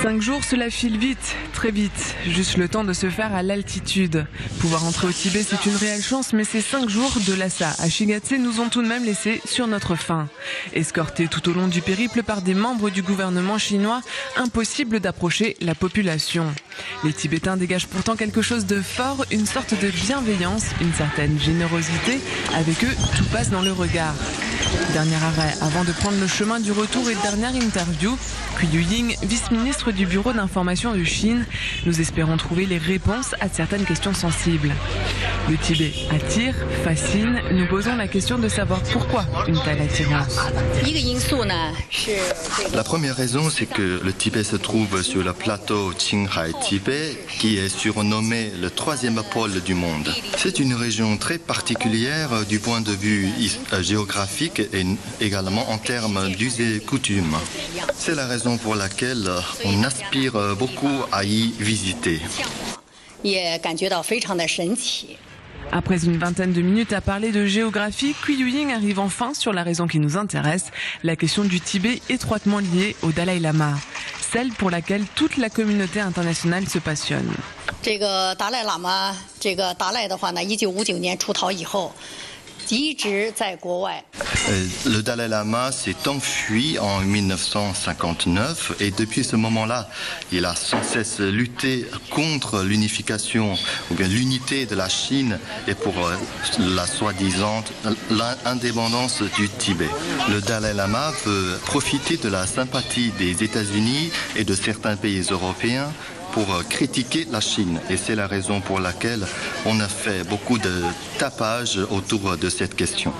5 jours, cela file vite, très vite, juste le temps de se faire à l'altitude. Pouvoir entrer au Tibet, c'est une réelle chance, mais ces 5 jours de Lhasa à Shigatse nous ont tout de même laissé sur notre faim. Escortés tout au long du périple par des membres du gouvernement chinois, impossible d'approcher la population. Les Tibétains dégagent pourtant quelque chose de fort, une sorte de bienveillance, une certaine générosité. Avec eux, tout passe dans le regard. Dernier arrêt avant de prendre le chemin du retour et dernière interview. Cui Yuying, vice-ministre du Bureau d'information de Chine. Nous espérons trouver les réponses à certaines questions sensibles. Le Tibet attire, fascine. Nous posons la question de savoir pourquoi une telle attirance. La première raison, c'est que le Tibet se trouve sur le plateau Qinghai-Tibet, qui est surnommé le troisième pôle du monde. C'est une région très particulière du point de vue géographique et également en termes d'us et coutumes. C'est la raison pour laquelle on aspire beaucoup à y visiter. Après une vingtaine de minutes à parler de géographie, Cui Yuying arrive enfin sur la raison qui nous intéresse, la question du Tibet étroitement liée au Dalai Lama, celle pour laquelle toute la communauté internationale se passionne. Le Dalai Lama s'est enfui en 1959 et depuis ce moment-là, il a sans cesse lutté contre l'unification ou bien l'unité de la Chine et pour la soi-disant l'indépendance du Tibet. Le Dalai Lama veut profiter de la sympathie des États-Unis et de certains pays européens pour critiquer la Chine. Et c'est la raison pour laquelle on a fait beaucoup de tapage autour de cette question.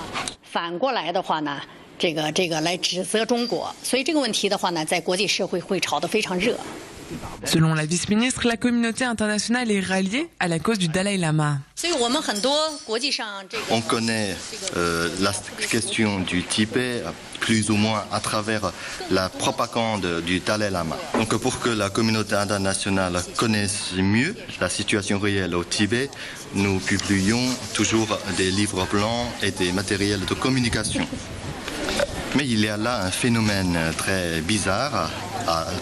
Selon la vice-ministre, la communauté internationale est ralliée à la cause du Dalai Lama. On connaît la question du Tibet plus ou moins à travers la propagande du Dalai Lama. Donc pour que la communauté internationale connaisse mieux la situation réelle au Tibet, nous publions toujours des livres blancs et des matériels de communication. Mais il y a là un phénomène très bizarre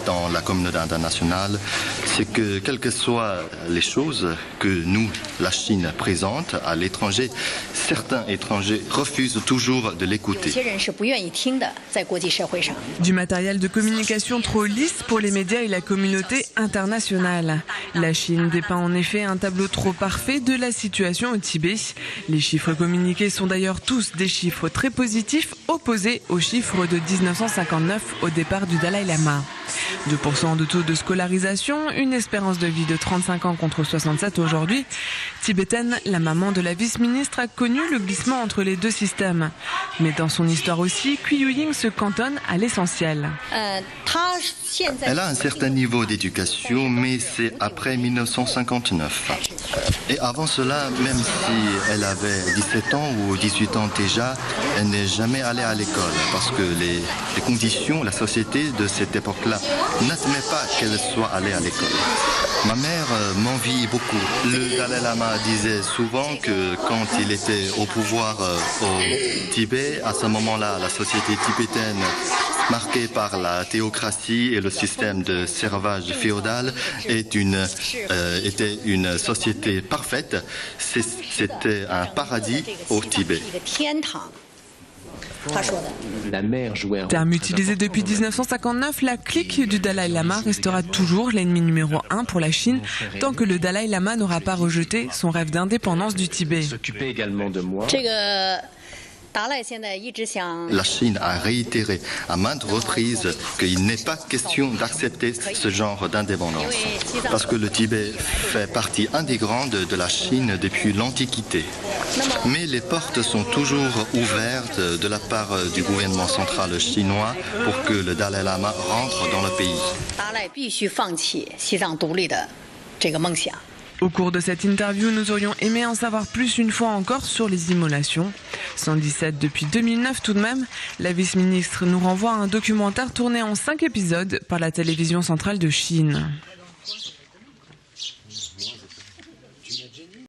dans la communauté internationale, c'est que quelles que soient les choses que nous, la Chine, présente à l'étranger, certains étrangers refusent toujours de l'écouter. Du matériel de communication trop lisse pour les médias et la communauté internationale. La Chine dépeint en effet un tableau trop parfait de la situation au Tibet. Les chiffres communiqués sont d'ailleurs tous des chiffres très positifs, opposés aux chiffres de 1959 au départ du Dalai Lama. 2% de taux de scolarisation, une espérance de vie de 35 ans contre 67 aujourd'hui. Tibétaine, la maman de la vice-ministre a connu le glissement entre les deux systèmes. Mais dans son histoire aussi, Cui Yuying se cantonne à l'essentiel. Elle a un certain niveau d'éducation, mais c'est après 1959. Et avant cela, même si elle avait 17 ans ou 18 ans déjà, elle n'est jamais allée à l'école parce que les conditions, la société de cette époque-là n'admet pas qu'elle soit allée à l'école. Ma mère m'envie beaucoup. Le Dalai Lama disait souvent que quand il était au pouvoir au Tibet, à ce moment-là, la société tibétaine marquée par la théocratie et le système de servage féodal était une société parfaite. C'était un paradis au Tibet. Terme utilisé depuis 1959, la clique du Dalai Lama restera toujours l'ennemi numéro 1 pour la Chine tant que le Dalai Lama n'aura pas rejeté son rêve d'indépendance du Tibet. La Chine a réitéré à maintes reprises qu'il n'est pas question d'accepter ce genre d'indépendance. Parce que le Tibet fait partie intégrante de la Chine depuis l'Antiquité. Mais les portes sont toujours ouvertes de la part du gouvernement central chinois pour que le Dalai Lama rentre dans le pays. Au cours de cette interview, nous aurions aimé en savoir plus une fois encore sur les immolations. 117 depuis 2009 tout de même, la vice-ministre nous renvoie à un documentaire tourné en 5 épisodes par la télévision centrale de Chine.